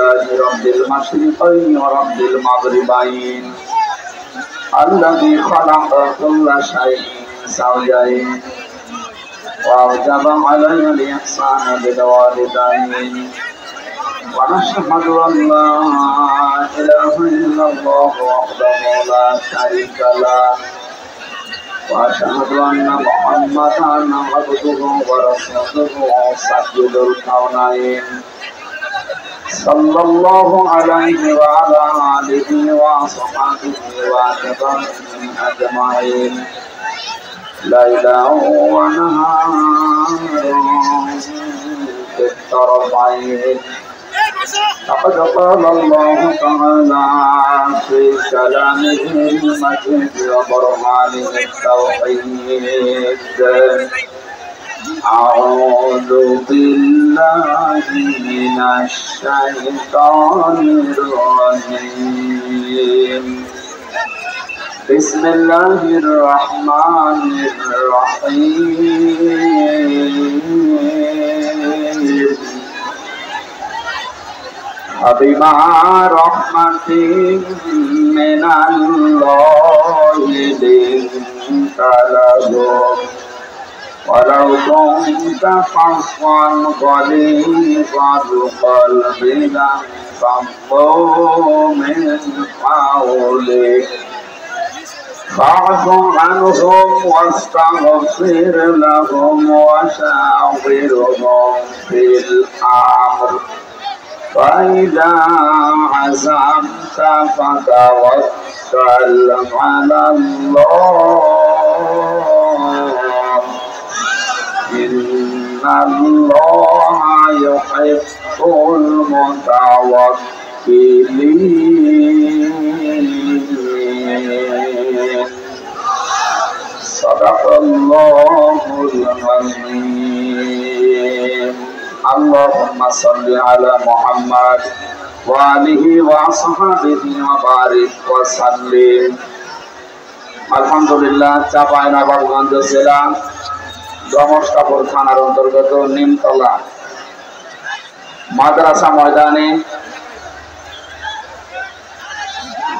لله رب المشرقين ورب المغربين الذي خلق كل شيء زوجين وأوجب علينا الإحسان بالوالدين ونشهد أن لا إله إلا الله وحده لا شريك له وأشهد أن محمدا عبده ورسوله سيد الكونين صلى الله عليه وعلى آله وصحبه وأتباعه أجمعين ليلا ونهارا في الطرفين لقد قال الله تعالى في كلامه المجيد وبرهانه التوحيد أعوذ بالله من الشيطان الرجيم بسم الله الرحمن الرحيم فبما رحمة من الله لنت لهم ولو كنت فظا غليظ القلب لانفضوا من حولك فاعف عنهم واستغفر لهم وشاورهم في الأمر فإذا عزمت فتوكل على الله إن الله يحب المتوكلين صدق الله العظيم اللهم صل على محمد وآله وصحبه وبارك وسلم আলহামদুলিল্লাহ চাঁপাইনবাবগঞ্জ জেলা রমেশকাপুর থানার অন্তর্গত নিমতলা মাদ্রাসা ময়দানে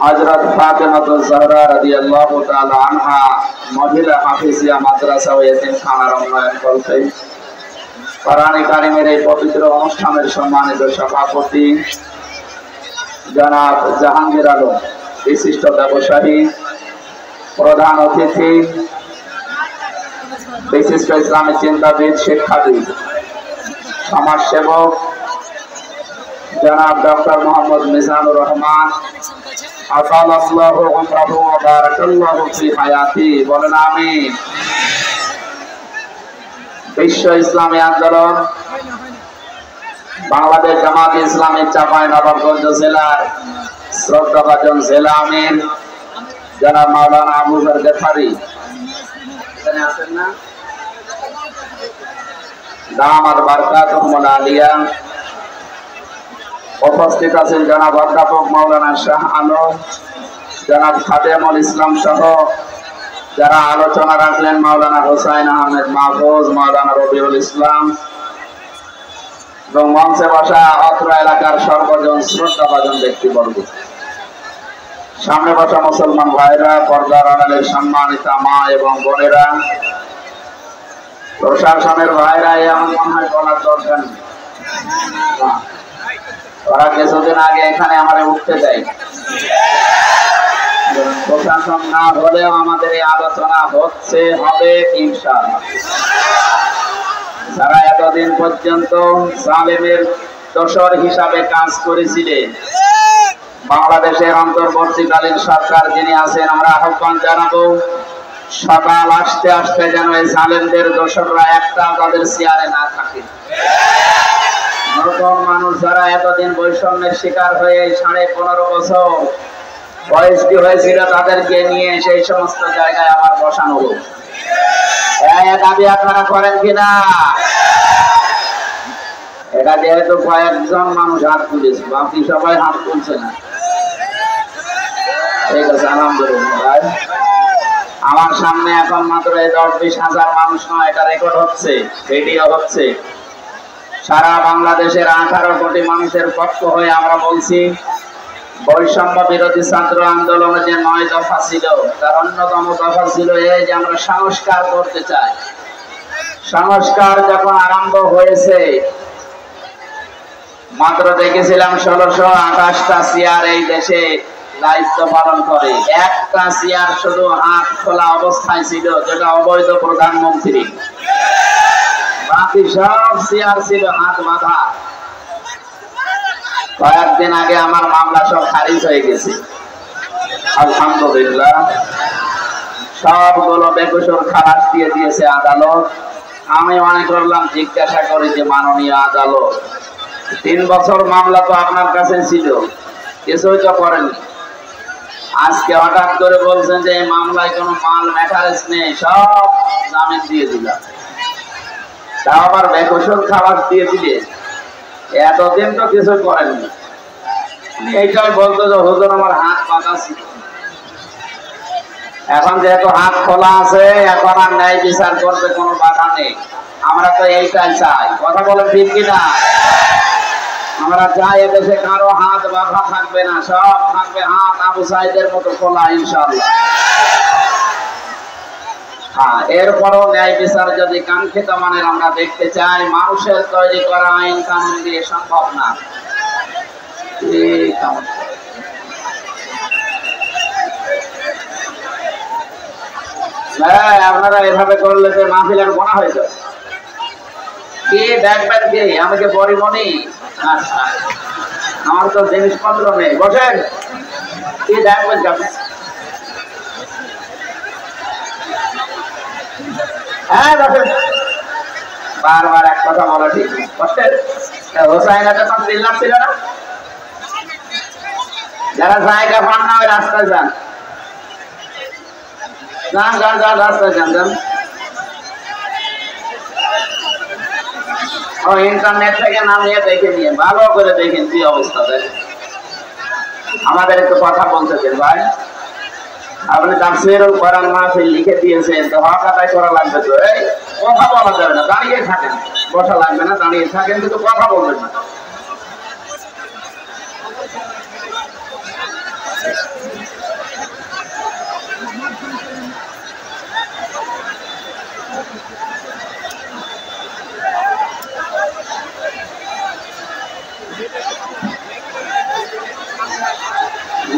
হযরত ফাতেমাতুজ জাহরা রাদিয়াল্লাহু তাআলা আনহা মহিলা হাফিজিয়া মাদ্রাসা ও এতিমখানার উন্নয়ন করতে কোরআনে কারিমের এই পবিত্র অনুষ্ঠানের সম্মানিত সভাপতি জনাব জাহাঙ্গীর আলম, বিশিষ্ট ব্যবসায়ী, প্রধান অতিথি, বিশিষ্ট ইসলামী চিন্তাবিদ, শিক্ষাবিদ, সমাজসেবক জনাব ডক্টর মোহাম্মদ মিজানুর রহমান আতালাল্লাহু উমরাহু ওয়া বারাকাল্লাহু ফি হায়াতি, বলেন আমিন। বিশ্ব ইসলামী আন্দোলন বাংলাদেশ জামাত ইসলামী চাঁপাইনবাবগঞ্জ জেলার শ্রদ্ধাভাজন জেলা আমির জনাব মাওলানা আবু যর গফারি এখানে আছেন না? দামাত বারকাতুহুল আলিয়া। উপস্থিত আছেন জনাব অধ্যাপক মাওলানা শাহ আলম, জনাব খাদেমুল ইসলাম সহ যারা আলোচনা রাখলেন মাওলানা হোসাইন আহমেদ মাহফুজ, মাওলানা রবিউল ইসলাম এবং মঞ্চে বসা অত্র এলাকার সর্বজন শ্রদ্ধাভাজন ব্যক্তিবর্গ, সামনে বসা মুসলমান ভাইরা, পর্দার আড়ালের সম্মানিতা মা এবং বোনেরা, প্রশাসনের ভাইরা, এমন মনে হয় বলার দরকার নেই, ওরা কিছুদিন আগে এখানে আমাদের উঠতে দেয়। প্রশাসন না হলেও আমাদের এই আলোচনা হচ্ছে, হবে ইনশাআল্লাহ। যারা এতদিন পর্যন্ত জালেমের দোসর হিসাবে কাজ করেছিলেন, বাংলাদেশের অন্তর্বর্তীকালীন সরকার যিনি আছেন, আমরা আহ্বান জানাবো সকাল আসতে আসতে যেন এই জালেমদের দোসররা একটা তাদের চেয়ারে না থাকে। নতুন মানুষ যারা এতদিন বৈষম্যের শিকার হয়ে 15.5 বছর বয়স কি হয়েছিল, তাদেরকে নিয়ে সেই সমস্ত জায়গায় আবার বসানো হোক। দাবি আপনারা করেন কিনা? এটা যেহেতু কয়েকজন মানুষ হাত তুলেছে, বাকি সবাই হাত তুলছে না। ঠিক আছে, আলহামদুলিল্লাহ। আমার সামনে এখন মাত্র 10-20 হাজার মানুষ নয়, এটা রেকর্ড হচ্ছে, ভিডিও হচ্ছে। সারা বাংলাদেশের 18 কোটি মানুষের পক্ষ হয়ে আমরা বলছি, বৈষম্য বিরোধী ছাত্র আন্দোলনে যে 9 দফা ছিল, তার অন্যতম দফা ছিল এই যে আমরা সংস্কার করতে চাই। সংস্কার যখন আরম্ভ হয়েছে, মাত্র দেখেছিলাম 1628টা চেয়ার এই দেশে দায়িত্ব পালন করে। একটা চেয়ার শুধু হাত খোলা অবস্থায় ছিল, যেটা অবৈধ প্রধানমন্ত্রী। বাকি সব চেয়ার ছিল হাত বাঁধা। কয়েকদিন আগে আমার মামলা সব খারিজ হয়ে গেছে, আলহামদুলিল্লাহ। সবগুলো বেকসুর খালাস দিয়ে দিয়েছে আদালত। আমি মনে করলাম, জিজ্ঞাসা করি যে মাননীয় আদালত, 3 বছর মামলা তো আপনার কাছে ছিল, কিছুই তো করেনি। আজকে হঠাৎ করে বলছেন যে এই মামলায় কোনো মাল ম্যাটারেস নেই, সব জামিন দিয়ে দিলাম। তাও আবার বেকসুর খালাস দিয়ে দিলে, এতদিন তো কিছু করেননি। এইটাই বলতো যে হুজুর আমার হাত বাঁধা ছিল। এখন যেহেতু হাত খোলা আছে, এখন আর ন্যায় বিচার করতে কোনো বাধা নেই। আমরা তো এইটাই চাই, কথা বলেন ঠিক কিনা? আমরা চাই এদেশে কারো হাত বাঁধা থাকবে না, সব থাকবে হাত আবু সাইদের মতো খোলা, ইনশাআল্লাহ। হ্যাঁ, এরপরও ন্যায় বিচার যদি কাঙ্ক্ষিত মানের আমরা দেখতে চাই, মানুষের তৈরি করা আইন কানুন দিয়ে সম্ভব না। আপনারা এভাবে করলে যে মাহফিলের গোনা হয়ে যাবে। কি দেখবেন কি? আমাকে পরিমণি, আমার তো জিনিসপত্র নেই, বসেন। কি দেখবেন কি আপনি? হ্যাঁ বসেন। বারবার এক কথা বলা ঠিক নেই, বসেন। হোসাইনাতে তো চিল্লাম ছিল না? যারা জায়গা পান না ওই রাস্তায় যান, যান যান যান, রাস্তায় যান যান। ও ইন্টারনেট থেকে নামিয়ে দেখে নিয়ে ভালো করে দেখেন কি অবস্থা। দেখেন, আমাদের একটু কথা বলতে দেন ভাই। আপনি তাফসীরুল কোরআন মাহফিল লিখে দিয়েছেন, তো হক আদায় করা লাগবে তো। এই কথা বলা যাবে না, দাঁড়িয়ে থাকেন। বসা লাগবে না, দাঁড়িয়ে থাকেন, কিন্তু কথা বলবেন না।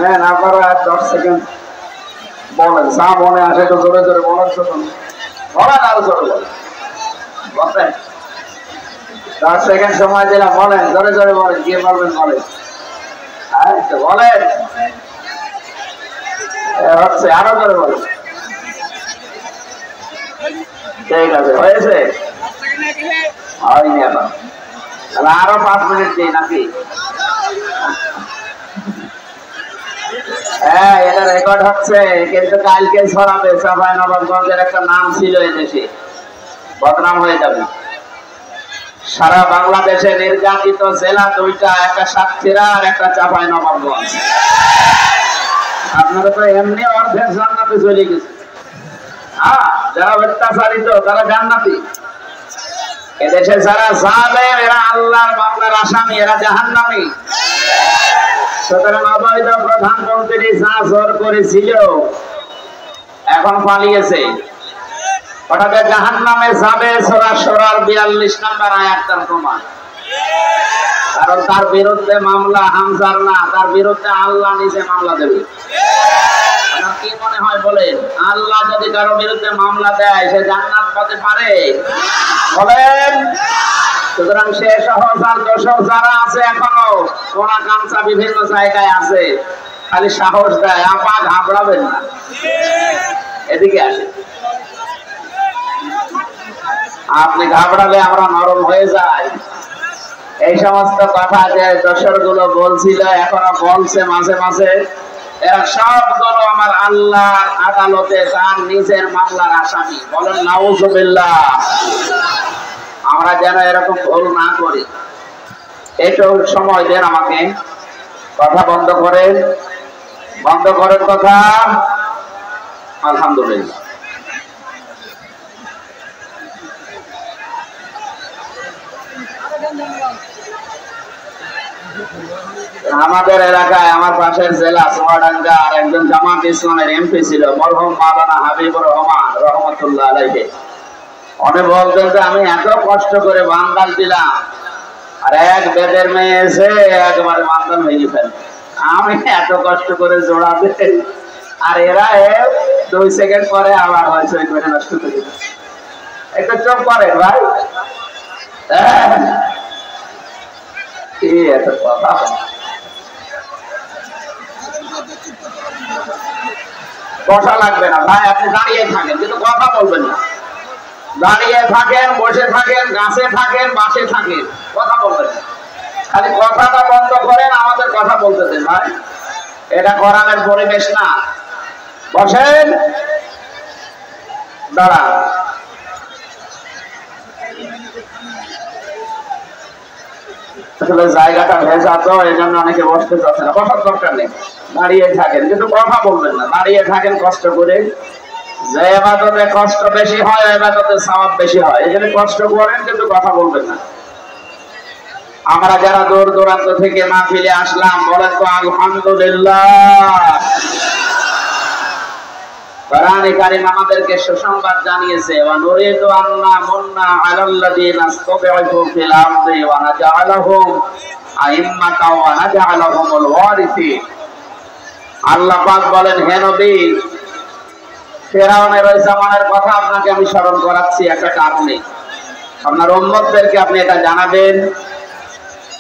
নেন আপনারা 10 সেকেন্ড বলেন, যা মনে আসে একটু জোরে জোরে বলেন। শুনুন, বলেন, আরো জোরে বলেন, বলেন। 10 সেকেন্ড সময় দিলাম, বলেন, জোরে জোরে বলেন। কি বলবেন বলেন, বলেন। হচ্ছে, আরো জোরে বলেন। ঠিক আছে, হয়েছে? হয়নি এখন, তাহলে আরো 5 মিনিট দিই নাকি? হ্যাঁ, এটা রেকর্ড হচ্ছে, কিন্তু কালকে ছড়াবে। চাঁপাইনবাবগঞ্জের একটা নাম ছিল এদেশে, বদনাম হয়ে যাবে। সারা বাংলাদেশে নির্যাতিত জেলা 2টা, একটা সাতক্ষীরা আর একটা চাঁপাইনবাবগঞ্জ। আপনারা তো এমনি অর্ধেক জান্নাতে চলে গেছে। হ্যাঁ, যারা অত্যাচারিত তারা জান্নাতি। এদেশে যারা জালেম, এরা আল্লাহর মামলার আসামি, এরা জাহান্নামী। সুতরাং অবৈধ প্রধানমন্ত্রী যা জোর করেছিল, এখন পালিয়েছে, ওটাকে জাহান্নামে যাবে। সূরা শুরার 42 নম্বর আয়াতটার প্রমাণ। কারণ তার বিরুদ্ধে মামলা হামজার না, তার বিরুদ্ধে আল্লাহ নিজে মামলা দেবে। কি মনে হয় বলেন, আল্লাহ যদি কারো বিরুদ্ধে মামলা দেয়, সে জান্নাত পেতে পারে? বলেন। সুতরাং সে সহ যার দোষর যারা আছে, এখনো কোনা কাঞ্চা বিভিন্ন জায়গায় আছে, খালি সাহস দেয়। আপা ঘাবড়াবেন না, এদিকে আসে। আপনি ঘাবড়ালে আমরা নরম হয়ে যাই। এই সমস্ত কথা যে দোষর গুলো বলছিল, এখনো বলছে মাঝে মাঝে, এরা সবগুলো আমার আল্লাহর আদালতে তার নিজের মামলার আসামি। বলেন নাউজুবিল্লাহ। আমরা যেন এরকম ভুল না করি, একটু সময় দেন আমাকে। কথা বন্ধ করেন, বন্ধ করেন কথা। আলহামদুলিল্লাহ। আমাদের এলাকায় আমার পাশের জেলা চুয়াডাঙ্গা আর একজন জামাত ইসলামের এমপি ছিল মরহুম মাওলানা হাবিবুর রহমান রহমতুল্লাহ আলাইহি। উনি বলতেন যে আমি এত কষ্ট করে বান্দাল দিলাম আর এক বেদের মেয়ে এসে একবারে বান্দাল ভেঙে ফেলে। আমি এত কষ্ট করে জোড়া দিতে আর এরা 2 সেকেন্ড পরে আবার হয়েছে করে নষ্ট করে। একটু চুপ করে ভাই, কি এত কথা। বসা লাগবে না ভাই, আপনি দাঁড়িয়ে থাকেন কিন্তু কথা বলবেন না। দাঁড়িয়ে থাকেন, বসে থাকেন, গাছে থাকেন, বাসে থাকেন, কথা বলবেন না। খালি কথাটা বন্ধ করেন, আমাদের কথা বলতে দেন ভাই। এটা কোরআনের পরিবেশ না। বসেন, দাঁড়ান। আসলে জায়গাটা ভেজা তো এই জন্য অনেকে বসতে চাচ্ছে না। বসার দরকার নেই, দাঁড়িয়ে থাকেন কিন্তু কথা বলবেন না। দাঁড়িয়ে থাকেন কষ্ট করে। যে ইবাদতে কষ্ট বেশি হয় ইবাদতে সওয়াব বেশি হয়, এই জন্য কষ্ট করেন কিন্তু কথা বলবেন না। আমরা যারা দূর দূরান্ত থেকে মাহফিলে আসলাম বলেন তো আলহামদুলিল্লাহ। কোরআনে কারীম আমাদেরকে সুসংবাদ জানিয়েছে ওয়া নুরিদু আন্না মুন্না আলাল্লাযিনা ইসতাদঈফু ফিল আরদি ওয়া নাজআলাহুম আইম্মাতাও ওয়া নাজআলাহুমুল ওয়ারিসিন। আল্লাহ পাক বলেন, হে নবী, ফিরআউনের ওই জামানার কথা আপনাকে আমি স্মরণ করাচ্ছি একটা কারণে। আপনার উম্মতদেরকে আপনি এটা জানাবেন।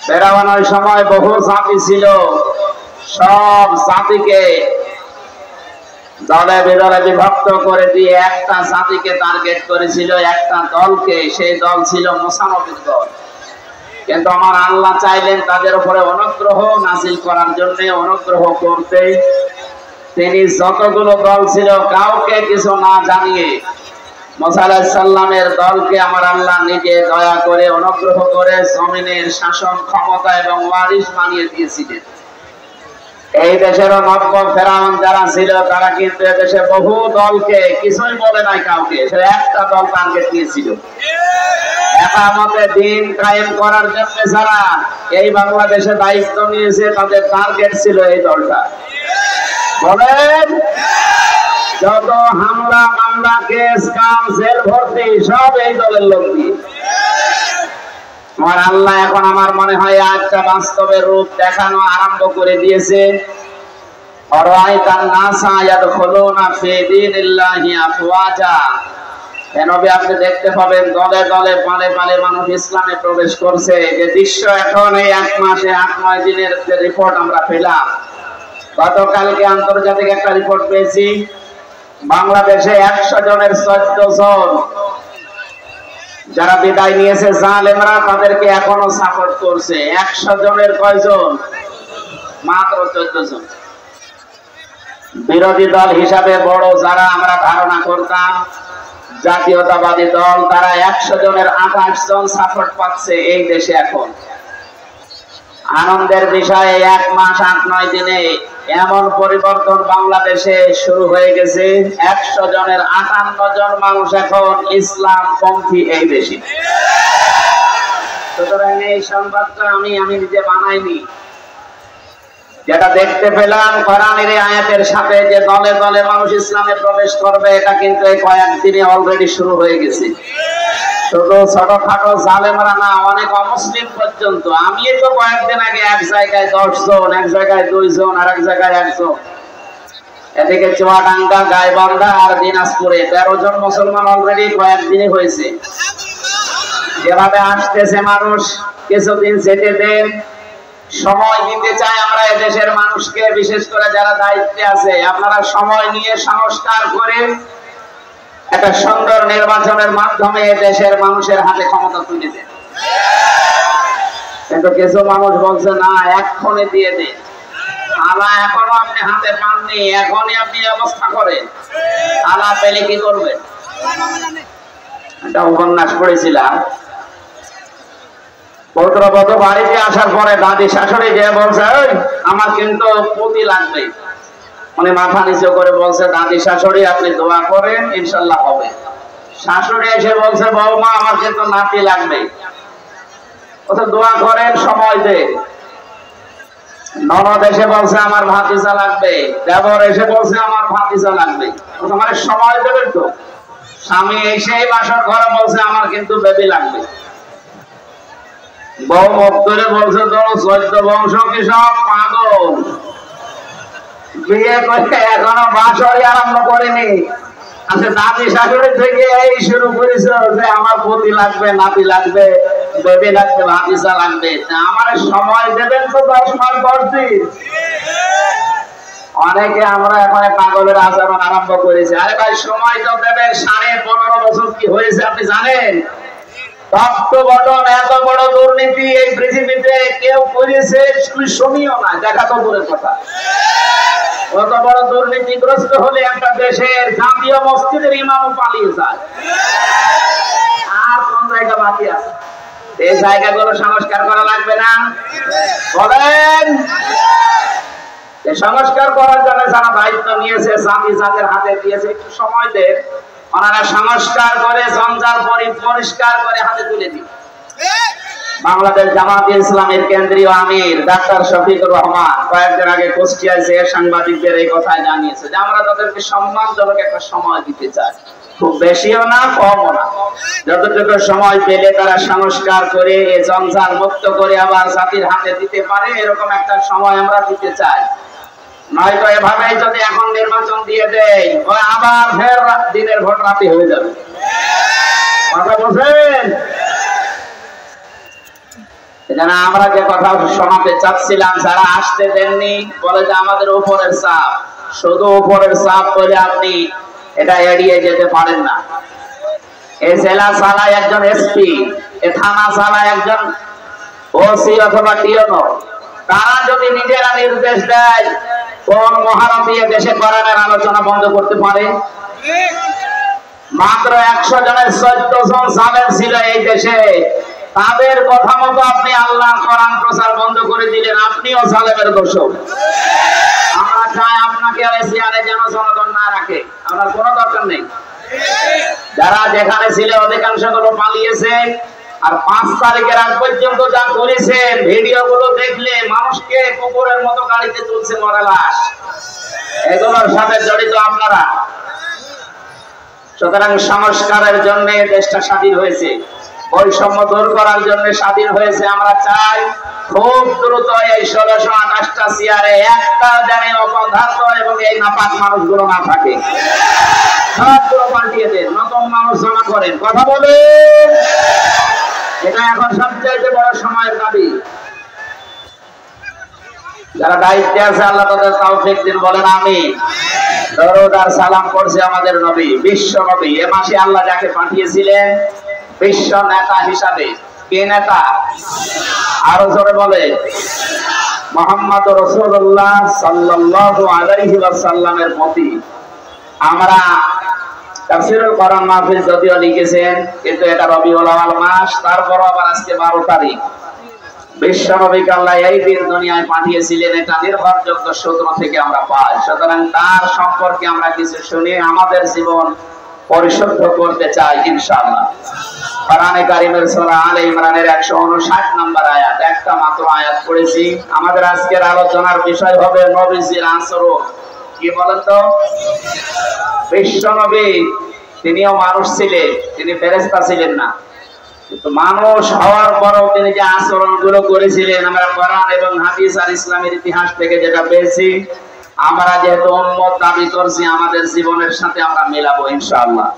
ফিরআউন ওই সময় বহু জাতি ছিল, সব জাতিকে দলে বেদলে বিভক্ত করে দিয়ে একটা জাতিকে টার্গেট করেছিল, একটা দলকে। সেই দল ছিল মুসা নবীর দল। কিন্তু আমার আল্লাহ চাইলেন তাদের উপরে অনুগ্রহ নাযিল করার জন্য, অনুগ্রহ করতে তিনি যতগুলো দল ছিল কাউকে কিছু না জানিয়ে মুসা আলাইহিস সালামের দলকে আমার আল্লাহ নিজে দয়া করে অনুগ্রহ করে জমিনের শাসন ক্ষমতা এবং ওয়ারিস বানিয়ে দিয়েছিলেন। এই দেশেরও নব্য ফেরাউন যারা ছিল তারা কিন্তু এদেশে বহু দলকে কিছুই বলে নাই কাউকে, সে একটা দল টার্গেট দিয়েছিল। একামতে দিন কায়েম করার জন্য যারা এই বাংলাদেশে দায়িত্ব নিয়েছে তাদের টার্গেট ছিল এই দলটা। বলেন, যত হামলা মামলা কেস কাম জেল ভর্তি সব এই দলের লোক দিয়ে। আমার আল্লাহ এখন আমার মনে হয় একটা বাস্তবের রূপ দেখানো আরম্ভ করে দিয়েছে। আপনি দেখতে পাবেন দলে দলে পালে পালে মানুষ ইসলামে প্রবেশ করছে। যে দৃশ্য এখন এই 1 মাসে 8-9 দিনের যে রিপোর্ট আমরা পেলাম, গতকালকে আন্তর্জাতিক একটা রিপোর্ট পেয়েছি, বাংলাদেশে 100 জনের 14 জন যারা বিদায় নিয়েছে জালেমরা তাদেরকে এখনো সাপোর্ট করছে। 100 জনের কয়জন? মাত্র 14 জন। বিরোধী দল হিসাবে বড় যারা আমরা ধারণা করতাম জাতীয়তাবাদী দল, তারা 100 জনের 28 জন সাপোর্ট পাচ্ছে এই দেশে। এখন আনন্দের বিষয়ে 1 মাস 8-9 দিনে এমন পরিবর্তন বাংলাদেশে শুরু হয়ে গেছে, 100 জনের 58 জন মানুষ এখন ইসলাম পন্থী এই দেশে। সুতরাং এই সংবাদটা আমি নিজে বানাইনি, যেটা দেখতে পেলাম কোরআনের আয়াতের সাথে যে দলে দলে মানুষ ইসলামে প্রবেশ করবে, এটা কিন্তু এই কয়েকদিনে অলরেডি শুরু হয়ে গেছে। শুধু ছোটখাটো জালেমরা না, অনেক অমুসলিম পর্যন্ত। আমি তো কয়েকদিন আগে এক জায়গায় 10 জন, এক জায়গায় 2 জন, আর এক জায়গায় 1 জন, এদিকে চুয়াডাঙ্গা, গাইবান্ধা আর দিনাজপুরে 13 জন মুসলমান অলরেডি কয়েকদিনই হয়েছে। যেভাবে আসতেছে মানুষ, কিছুদিন যেতে দেন, সময় দিতে চাই আমরা এদেশের মানুষকে, বিশেষ করে যারা দায়িত্বে আছে। আপনারা সময় নিয়ে সংস্কার করে একটা সুন্দর নির্বাচনের মাধ্যমে দেশের মানুষের হাতে ক্ষমতা তুলে দেন। কিন্তু কিছু মানুষ বলছে না, এক্ষণে দিয়ে দেন। আলা এখনো আপনি হাতে পাননি, এখনই আপনি ব্যবস্থা করেন। আলা পেলে কি করবেন? একটা উপন্যাস পড়েছিলাম, পুত্রবধূ বাড়িতে আসার পরে দাদি শাশুড়ি যে বলছে আমার কিন্তু পুতি লাগবে, মানে মাথা নিচু করে বলছে দাদি শাশুড়ি আপনি দোয়া করেন ইনশাল্লাহ হবে। শাশুড়ি এসে বলছে বৌমা আমার কিন্তু নাতি লাগবে, দোয়া করেন সময় দে। ননদ এসে বলছে আমার ভাতিজা লাগবে, দেবর এসে বলছে আমার ভাতিজা লাগবে, তোমার সময় দেবেন তো। স্বামী এসে বাসার ঘরে বলছে আমার কিন্তু বেবি লাগবে। বউ মুখ করে বলছে তো 14 বংশ কি সব পাগল, বিয়ে করে এখনো বাসরই আরম্ভ করেনি। আচ্ছা দাদি শাশুড়ি থেকে এই শুরু করেছে যে আমার পতি লাগবে, নাতি লাগবে, বেবি লাগবে, ভাতিজা লাগবে। আমার সময় দেবেন তো 10 মাস 10 দিন। অনেকে আমরা এখন পাগলের আচরণ আরম্ভ করেছি। আরে ভাই সময় তো দেবেন। 15.5 বছর কি হয়েছে আপনি জানেন? এত বড় দুর্নীতি এই পৃথিবীতে কেউ করেছে শুনিও না, দেখা তো দূরের কথা। কত বড় দুর্নীতিগ্রস্ত হলে একটা দেশের জাতীয় মসজিদের ইমামও পালিয়ে যায়। আর কোন জায়গা বাকি আছে? এই জায়গাগুলো সংস্কার করা লাগবে না? বলেন। সংস্কার করার জন্য যারা দায়িত্ব নিয়েছে, জাতি যাদের হাতে দিয়েছে, একটু সময় দেন, ওনারা সংস্কার করে জঞ্জাল পরিষ্কার করে হাতে তুলে দিন। বাংলাদেশ জামাতে ইসলামের কেন্দ্রীয় আমির ডাক্তার শফিকুর রহমান কয়েকদিন আগে কুষ্টিয়ায় যে সাংবাদিকদের এই কথাই জানিয়েছে যে আমরা তাদেরকে সম্মানজনক একটা সময় দিতে চাই, খুব বেশিও না কমও না, যতটুকু সময় পেলে তারা সংস্কার করে জঞ্জাল মুক্ত করে আবার জাতির হাতে দিতে পারে, এরকম একটা সময় আমরা দিতে চাই। নয়তো এভাবেই যদি এখন নির্বাচন দিয়ে দেয়, আবার ফের দিনের ভোট রাতে হয়ে যাবে। কথা বলছেন? আমরা যে কথা শোনাতে চাচ্ছিলাম, যারা আসতে দেননি বলে যে আমাদের উপরের চাপ, শুধু উপরের চাপ বলে আপনি এটা এড়িয়ে যেতে পারেন না। এই জেলা চালায় একজন এসপি, এ থানা চালায় একজন ওসি অথবা টিওনো। তারা যদি নিজেরা নির্দেশ দেয়, কোন মহারথী দেশে কোরআনের আলোচনা বন্ধ করতে পারে? মাত্র 100 জনের 14 জন জালেম ছিল এই দেশে। তাদের কথা মতো আপনি আল্লাহর কোরআন প্রচার বন্ধ করে দিলেন, আপনিও জালেমের দোষক। আমরা চাই আপনাকে আর চেয়ারে যেন জনগণ না রাখে, আপনার কোনো দরকার নেই। যারা যেখানে ছিল অধিকাংশ গুলো পালিয়েছে। আর 5 তারিখের আগ পর্যন্ত যা করেছেন, ভিডিও গুলো দেখলে মানুষকে কুকুরের মতো গাড়িতে তুলছে মরা লাশ। এগুলোর সাথে জড়িত আপনারা। সুতরাং সংস্কারের জন্য দেশটা স্বাধীন হয়েছে, বৈষম্য দূর করার জন্য স্বাধীন হয়েছে। আমরা চাই খুব দ্রুত এই 1628টা চেয়ারে একটা জানি অপদার্থ এবং এই নাপাক মানুষগুলো না থাকে, সবগুলো পাল্টিয়ে দেন, নতুন মানুষ জমা করেন। কথা বলেন। এটা এখন সবচাইতে বড় সময়ের দাবি। যারা দায়িত্বে আছে আল্লাহ তাদের তৌফিক দিন, বলেন আমিন। দরুদ আর সালাম করছে আমাদের নবী, বিশ্ব নবী। এ মাসে আল্লাহ যাকে পাঠিয়েছিলেন বিশ্ব নেতা হিসাবে। কে নেতা? আরো জোরে বলে। মুহাম্মদ রাসূলুল্লাহ সাল্লাল্লাহু আলাইহি ওয়াসাল্লামের প্রতি। আমরা তাফসীরুল কোরআন মাহফিল যদিও লিখেছেন, কিন্তু এটা রবিউল আউয়াল মাস, তারপরও আবার আজকে 12 তারিখ। বিশ্ব নবীকে আল্লাহ এই দিন দুনিয়ায় পাঠিয়েছিলেন, এটা নির্ভরযোগ্য সূত্র থেকে আমরা পাই। সুতরাং তার সম্পর্কে আমরা কিছু শুনে আমাদের জীবন পরিশুদ্ধ করতে চাই ইনশাআল্লাহ। কোরআনে কারীমের সূরা আলে ইমরানের 159 নম্বর আয়াত, একটা মাত্র আয়াত পড়েছি। আমাদের আজকের আলোচনার বিষয় হবে নবীজির আচরণ। কি বলেন তো? বিশ্ব নবী তিনিও মানুষ ছিলেন, তিনি ফেরেশতা ছিলেন না, কিন্তু মানুষ হওয়ার পরও তিনি যে আচরণ গুলো করেছিলেন, আমরা কোরআন এবং হাদিস আর ইসলামের ইতিহাস থেকে যেটা পেয়েছি, আমরা যেহেতু উম্মত দাবি করছি, আমাদের জীবনের সাথে আমরা মেলাবো ইনশাআল্লাহ।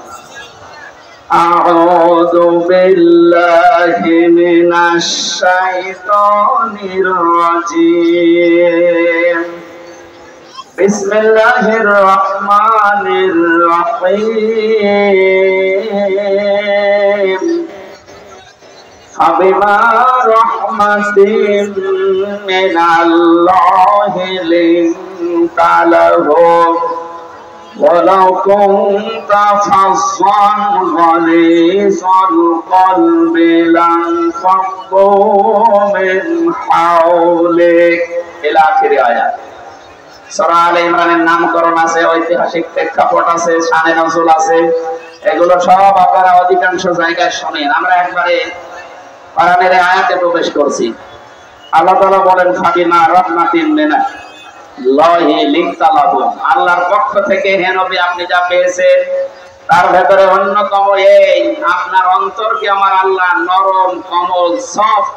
আউযু বিল্লাহি মিনাশ শাইতানির রাজীম। বিসমিল্লাহির রহমানির রহিম। فبما رحمة من الله لنت لهم ولو كنت فظا غليظ القلب لانفضوا من حولك إلى آخر آيات। সূরা আলে ইমরানের নামকরণ আছে, ঐতিহাসিক প্রেক্ষাপট আছে, শানে নজুল আছে, এগুলো সব আপনারা অধিকাংশ জায়গায় শোনেন। আমরা একবারে কোরআনের আয়াতে প্রবেশ করছি। আল্লাহ তাআলা বলেন ফাবিমা রাহমাতিন মিনাল্লাহি লিনতা লাহুম, আল্লাহর পক্ষ থেকে হে নবী আপনি যা পেয়েছেন তার ভেতরে অন্যতম এই আপনার অন্তরকে আমার আল্লাহ নরম কোমল সফট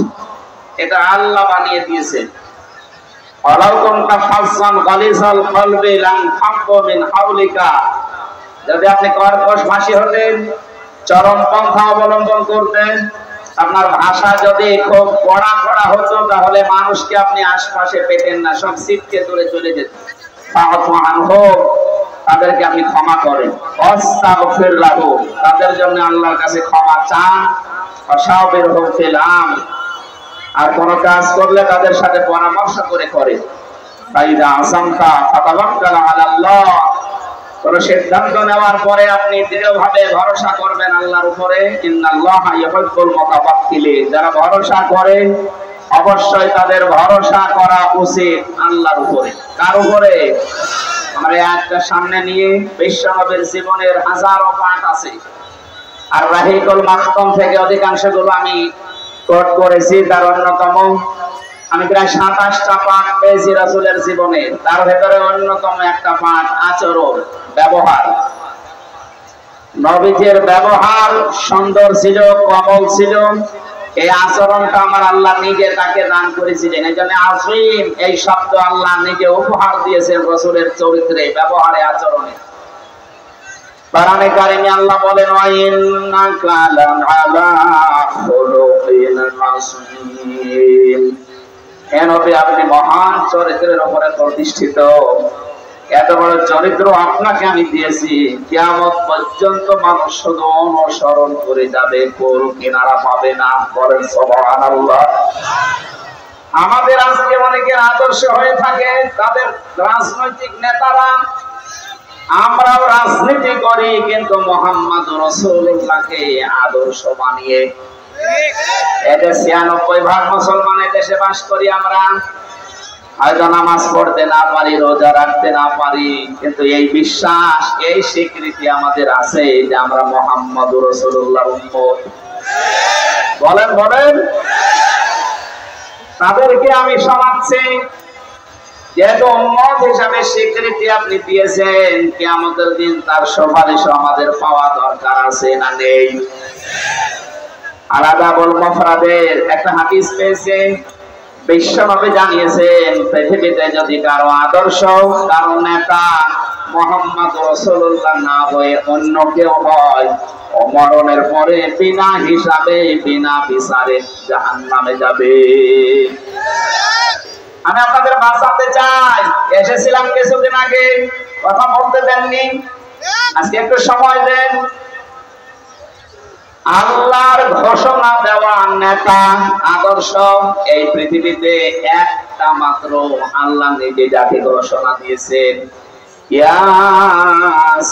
এটা আল্লাহ বানিয়ে দিয়েছেন। ওয়ালাউ কুনতা ফাজ্জান গালিজাল কলবি লান ফাদ্দু মিন হাওলিকা, যদি আপনি কর্কশভাষী হতেন, চরম পন্থা অবলম্বন করতেন, আপনার ভাষা যদি খুব কড়া কড়া হতো তাহলে মানুষকে আপনি আশপাশে পেতেন না, সব ছিটকে দূরে চলে যেত। ফাআফু আনহুম, তাদেরকে আপনি ক্ষমা করেন। ওয়াস্তাগফির লাহুম, তাদের জন্য আল্লাহর কাছে ক্ষমা চান। ওয়াশাবিরহুম ফিল আমর, আর কোন কাজ করলে তাদের সাথে পরামর্শ করে করেন। ফাইদা আসামতা ফাতাওয়াক্কাল আলাল্লাহ, কোন সিদ্ধান্ত নেওয়ার পরে আপনি দৃঢ়ভাবে ভরসা করবেন আল্লাহর উপরে। ইন্নাল্লাহা ইউহিব্বুল মুতাওয়াক্কিলিন, যারা ভরসা করে অবশ্যই তাদের ভরসা করা উচিত আল্লাহর উপরে। কার উপরে? আমরা একটা সামনে নিয়ে বিশ্বনবীর জীবনের হাজারো পাঠ আছে, আর রাহিকুল মাকতুম থেকে অধিকাংশগুলো আমি কোট করেছি। তার অন্যতম আমি প্রায় 27টা পাঠ পেয়েছি রাসূলের জীবনে, তার ভেতরে অন্যতম একটা পাঠ আচরণ, ব্যবহার। নবীজির ব্যবহার সুন্দর ছিল, কোমল ছিল, এই আচরণটা আমার আল্লাহ নিজে তাকে দান করেছিলেন। এই জন্য আযীম এই শব্দ আল্লাহ নিজে উপহার দিয়েছেন রাসূলের চরিত্রে, ব্যবহারে, আচরণে। কোরআনে কারিমে আল্লাহ বলেন ওয়া ইন্নাকা লাআলা খুলুকিন আযীম, হে নবী আপনি মহান চরিত্রের উপরে প্রতিষ্ঠিত। এত বড় চরিত্র আপনাকে আমি দিয়েছি, কিয়ামত পর্যন্ত মানুষ শুধু অনুসরণ করে যাবে, কোন কিনারা পাবে না। বলেন সুবহানাল্লাহ। আমাদের আজকে অনেকের আদর্শ হয়ে থাকে তাদের রাজনৈতিক নেতারা। আমরাও রাজনীতি করি কিন্তু মুহাম্মদুর রাসূলুল্লাহকে আদর্শ বানিয়ে। এতে 96% মুসলমান দেশে বাস করি আমরা। হয়তো নামাজ পড়তে না পারি, রোজা রাখতে না পারি, কিন্তু এই বিশ্বাস, এই স্বীকৃতি আমাদের আছে যে আমরা মুহাম্মদুর রাসূলুল্লাহর উম্মত। বলেন বলেন। তাদেরকে আমি শোনাচ্ছি, যেহেতু উম্মত হিসাবে স্বীকৃতি আপনি দিয়েছেন, কিয়ামতের দিন তার সুপারিশ আমাদের পাওয়া দরকার আছে না নেই? আলাদাবুল মুফরাদের একটা হাদিস পেয়েছে, বিশ্বনবী জানিয়েছেন পৃথিবীতে যদি কারো আদর্শ, কারো নেতা মুহাম্মদ রাসূলুল্লাহ না হয়ে অন্য কেউ হয়, মরণের পরে বিনা হিসাবে বিনা বিচারে জাহান্নামে যাবে। আমি আপনাদের বাঁচাতে চাই। এসেছিলাম কিছুদিন আগে, কথা বলতে দেননি, আজকে একটু সময় দেন। আল্লাহর ঘোষণা দেওয়া নেতা, আদর্শ এই পৃথিবীতে একটা মাত্র আল্লাহ নিজে যাকে ঘোষণা দিয়েছেন, ইয়াসিন।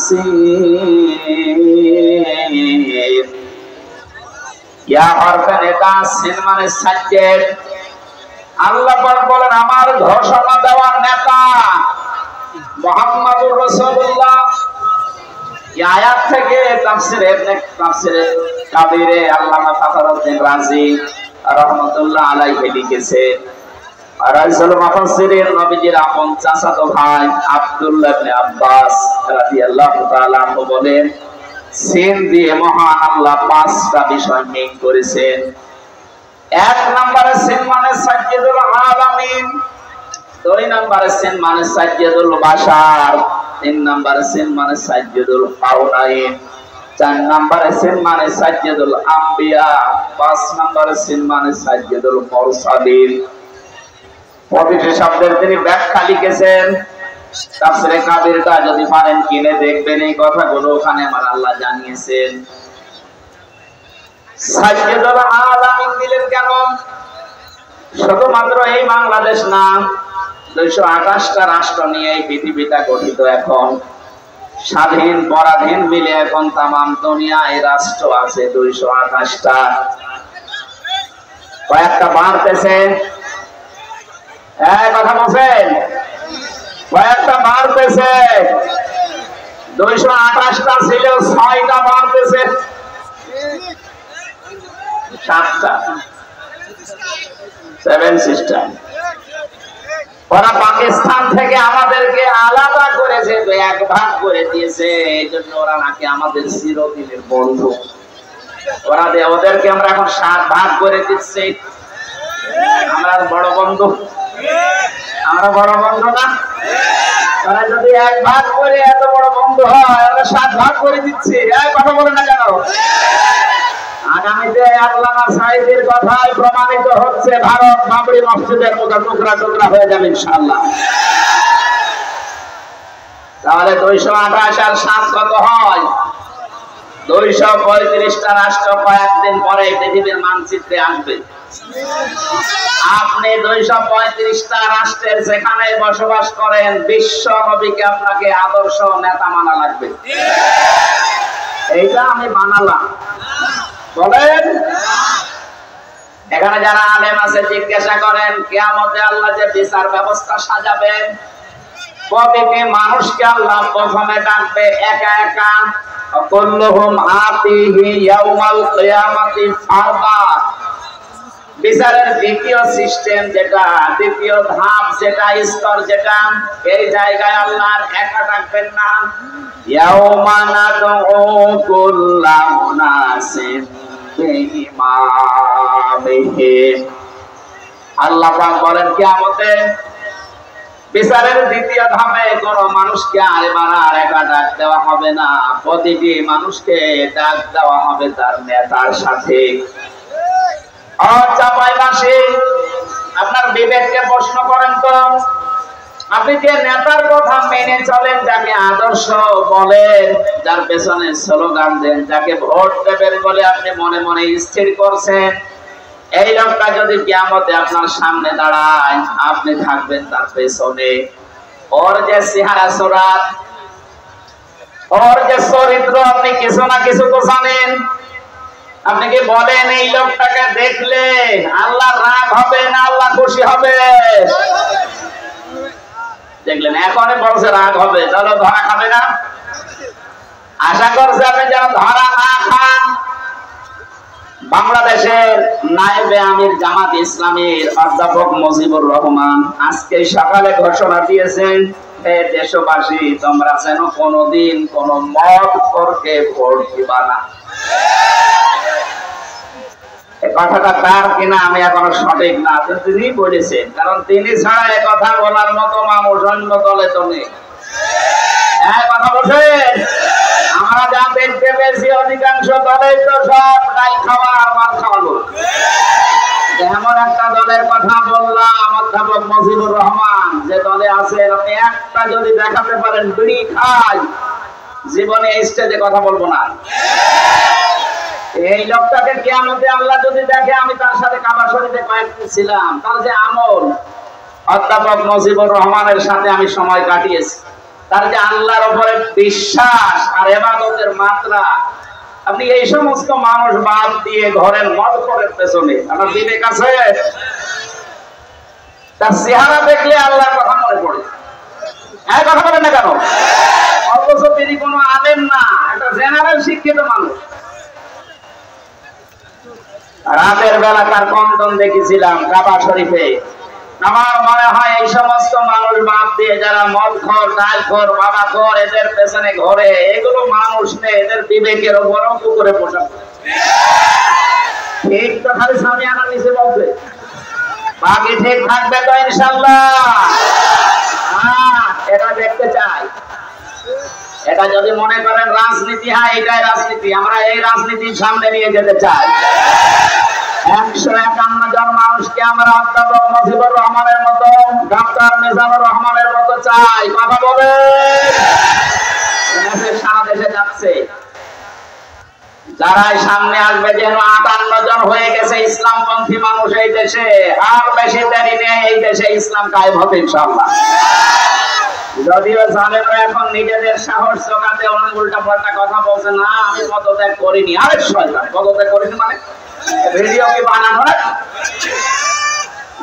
ইয়া হরফে নেতা, সিন মানে সাজ্জেদ। আল্লাহ পাক বলেন আমার ঘোষণা দেওয়া নেতা মুহাম্মদুর রাসূলুল্লাহ। এই আয়াত থেকে তাফসীরে কাবীরে আল্লামা ফখরুদ্দীন রাজি রাহমাতুল্লাহ আলাইহি লিখেছেন, রাইসুল মুফাসসিরিন নবীজির আপন চাচাতো ভাই আব্দুল্লাহ ইবনে আব্বাস রাদিয়াল্লাহু তাআলা আনহু বলেন, সিন দিয়ে মহান আল্লাহ 5টা বিষয় মিন করেছেন। এক নম্বরে সিন মানে সাজ্জাদুল আলামিন, 2 নম্বরে সিন মানে সাজ্জাদুল বাশার, 3 নম্বরে সিন মানে সাজ্জাদুল কাউনাইন, 4 নম্বরে সিন মানে সাজ্জাদুল আম্বিয়া, 5 নম্বরে সিন মানে সাজ্জাদুল মুরসালিন। প্রতিটি শব্দের তিনি ব্যাখ্যা লিখেছেন। তাফসীরে কাবীরটা যদি পারেন কিনে দেখবেন, এই কথাগুলো ওখানে আমার আল্লাহ জানিয়েছেন। সাজ্জাদুল আলামিন দিলেন কেন? শুধুমাত্র এই বাংলাদেশ না, 228টা রাষ্ট্র নিয়ে এই পৃথিবীটা গঠিত। এখন স্বাধীন পরাধীন মিলে এখন তামাম দুনিয়ায় রাষ্ট্র আছে 228টা। কয়েকটা বাড়তেছে, কথা বলছেন, কয়েকটা বাড়তেছে। 228টা ছিল, 6টা বাড়তেছে, 7টা। Seven sister. ওরা পাকিস্তান থেকে আমাদেরকে আলাদা করেছে, এক ভাগ করে দিয়েছে। এই জন্য ওরা নাকি আমাদের চিরদিনের বন্ধু। ওদেরকে আমরা এখন 7 ভাগ করে দিচ্ছি। আমরা বড় বন্ধু, আমরা বড় বন্ধু না? তারা যদি 1 ভাগ করে এত বড় বন্ধু হয়, আমরা 7 ভাগ করে দিচ্ছি। কথা বলে না কেন? আগামীতে আল্লামা সাঈদীর কথায় প্রমাণিত হচ্ছে ভারত বাবরি মসজিদের মতো টুকরা টুকরা হয়ে যাবে ইনশাআল্লাহ। তাহলে 228 আর 7 কত হয়? 235টা রাষ্ট্র কয়েকদিন পরে পৃথিবীর মানচিত্রে আসবে। আপনি 235টা রাষ্ট্রের যেখানে বসবাস করেন, বিশ্ব নবীকে আপনাকে আদর্শ নেতা মানা লাগবে। এইটা আমি বানালাম বলেন। এখানে যারা আলেম আছে জিজ্ঞাসা করেন, কিয়ামতে আল্লাহ যে বিচার ব্যবস্থা সাজাবেন, প্রতিটি মানুষকে আল্লাহ প্রথমে ডাকবে একা একা। কুল্লুহুম আতিহি ইয়াউমাল কিয়ামাতি ফারদা। বিচারের দ্বিতীয় সিস্টেম যেটা, দ্বিতীয় ধাপ যেটা, স্তর যেটা, এই জায়গায় আল্লাহ একা ডাকবেন না। ইয়াউমা নাদউ কুল্লা মুনাসিন বিইমামিহি। আল্লাহ পাক বলেন কিয়ামতে বিচারের দ্বিতীয় ধাপে কোন মানুষকে আর একা ডাক দেওয়া হবে না, প্রতিটি মানুষকে ডাক দেওয়া হবে তার নেতার সাথে। আপনার বিবেককে প্রশ্ন করেন তো, আপনি যে নেতার কথা মেনে চলেন, যাকে আদর্শ বলেন, যার পেছনে স্লোগান দেন, যাকে ভোট দেবেন বলে আপনি মনে মনে স্থির করছেন, এই লোকটা যদি কিয়ামতে আপনার সামনে দাঁড়ায়, আপনি থাকবেন তার পেছনে। ওর যে চেহারা সুরাত, ওর যে চরিত্র, আপনি কিছু না কিছু তো জানেন। আপনি কি বলেন এই লোকটাকে দেখলে আল্লাহ রাগ হবে না আল্লাহ খুশি হবে? দেখলেন এখন বলছে রাগ হবে, চলো ধরা খাবে না। আশা করছে আপনি যেন ধরা না খান। বাংলাদেশের নায়েবে আমির জামাত ইসলামীর অধ্যাপক মুজিবুর রহমান আজকে সকালে ঘোষণা দিয়েছেন, হে দেশবাসী, তোমরা যেন কোনোদিন কোন মত করকে ভোট দিবা না। এই কথাটা তার কিনা আমি এখনো সঠিক না, তিনি বলেছেন, কারণ তিনি ছাড়া এ কথা বলার মতো মানুষ অন্য দলে তো নেই। কথা বলছেন, আমরা যা দেখতে পেয়েছি অধিকাংশ দলেই তো সব ডাল খাওয়া আর মাল খাওয়ানো। এমন একটা দলের কথা বললাম, অধ্যাপক মুজিবুর রহমান, যে দলে আছেন, আপনি একটা যদি দেখাতে পারেন বিড়ি খায়, জীবনে এই স্টেজে কথা বলবো না। এই লোকটাকে কিয়ামতে আল্লাহ যদি দেখে, আমি তার সাথে কাবা শরীফে কয়েকদিন ছিলাম, তার যে আমল, অধ্যাপক মুজিবুর রহমানের সাথে আমি সময় কাটিয়েছি, তার যে আল্লাহর উপরে বিশ্বাস আর ইবাদতের মাত্রা, আপনি এই সমস্ত মানুষ বাদ দিয়ে ঘরের মদ করার পেছনে আপনার বিবেক আছে? তার চেহারা দেখলে আল্লাহর কথা মনে পড়ে। কথা বলেন না কেন? অথচ তিনি কোনো আলেম না, একটা জেনারেল শিক্ষিত মানুষ। রাতের বেলা তার কন্দন দেখেছিলাম কাবা শরীফে। আমার মনে হয় এই সমস্ত মানুষ বাদ দিয়ে যারা মদ খোর, ডাল খোর, বাবা খোর, এদের পেছনে ঘরে, এগুলো মানুষ নেই, এদের বিবেকের উপর পুকুরে পোষা। ঠিক তো খালি স্বামী আনার নিচে বলছে, বাকি ঠিক থাকবে তো ইনশাল্লাহ। এটা দেখতে চাই। এটা যদি মনে করেন রাজনীতি, হ্যাঁ এটাই রাজনীতি, আমরা এই রাজনীতির সামনে নিয়ে যেতে চাই। 151 জন মানুষকে আমরা অধ্যাপক মুজিবুর রহমানের মতো, ডক্টর মিজানুর রহমানের মতো চাই। কথা বলে সারা দেশে যাচ্ছে, যারাই সামনে আসবে, যেন 58 জন হয়ে গেছে ইসলামপন্থী মানুষ এই দেশে। আর বেশি দেরি নেই, এই দেশে ইসলাম কায়েম হবে ইনশাআল্লাহ। যদিও জালেমরা এখন নিজেদের সাহস জোগাতে অনেক উল্টা পাল্টা কথা বলছে, না আমি পদত্যাগ করিনি। আরে শয়তান, পদত্যাগ করিনি মানে ভিডিও কি বানানো?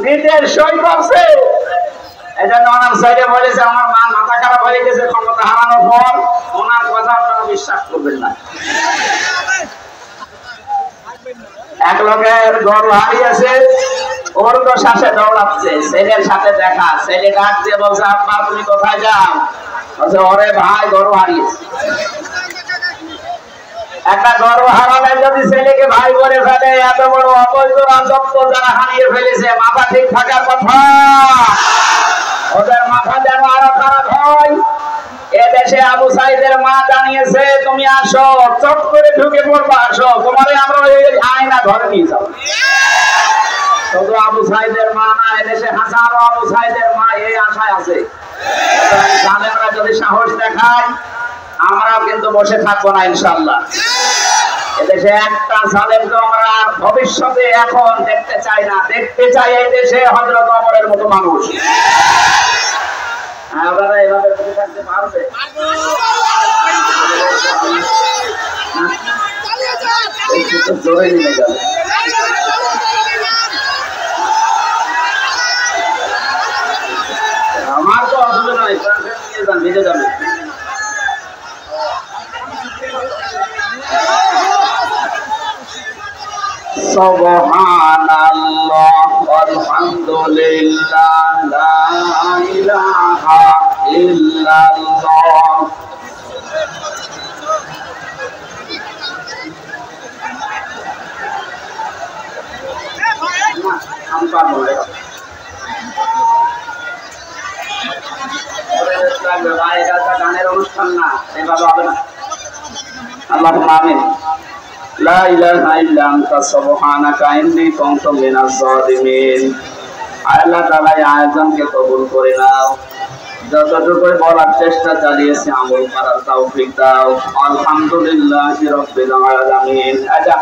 নিজের সই করছে। এজন্য ওনার সাইডে বলেছে, আমার মা মাথা খারাপ হয়ে গেছে ক্ষমতা হারানোর পর। ওনার কথা আপনারা বিশ্বাস করবেন না। এক লোকের গর্ব হারিয়েছে, ঊর্ধ্ব শ্বাসে দৌড়াচ্ছে, ছেলের সাথে দেখা, ছেলে ডাক দিয়ে বলছে আব্বা তুমি কোথায় যাও? বলছে ওরে ভাই গরু হারিয়েছে। একটা গরু হারালে যদি ছেলেকে ভাই বলে ফেলে, এত বড় অবৈধ রাজত্ব যারা হারিয়ে ফেলেছে, মাথা ঠিক থাকার কথা। ওদের মাথা যেন আরো খারাপ হয়। এদেশে আবু সাইদের মা জানিয়েছে তুমি আসো, চট করে ঢুকে পড়বা, আসো তোমারে আমরা আয়না ধরে নিয়ে যাবো। শুধু আবু সাইদের মা না, এদেশে হাজারো আবু সাইদের মা এই আশায় আছে। জালেমরা যদি সাহস দেখায়, আমরাও কিন্তু বসে থাকবো না ইনশাআল্লাহ। এদেশে একটা জালেমকে আমরা ভবিষ্যতে এখন দেখতে চাই না, দেখতে চাই এই দেশে হযরত ওমরের মতো মানুষ। আপনারা এভাবে বসে থাকতে পারবে? জোরে নিয়ে গেল। আমার তো অসুবিধা নাই, নিয়ে যান, ভিজে যাবে। সুবহানাল্লাহ আলহামদুলিল্লাহ লা ইলাহা ইল্লাল্লাহ। আমি পারবো না, গানের অনুষ্ঠান না, এভাবে হবে না। আল্লাহুম্মা আমিন। লা ইলাহা ইল্লা আনতা সুবহানাকা ইন্নী কুনতু মিনাজ জালিমিন। আল্লাহ তাআলা এই আয়োজনকে কবুল করে নাও। যতটুকু বলার চেষ্টা চালিয়েছি আমল করার তৌফিক দাও। আলহামদুলিল্লাহি রাব্বিল আলামিন। আচ্ছা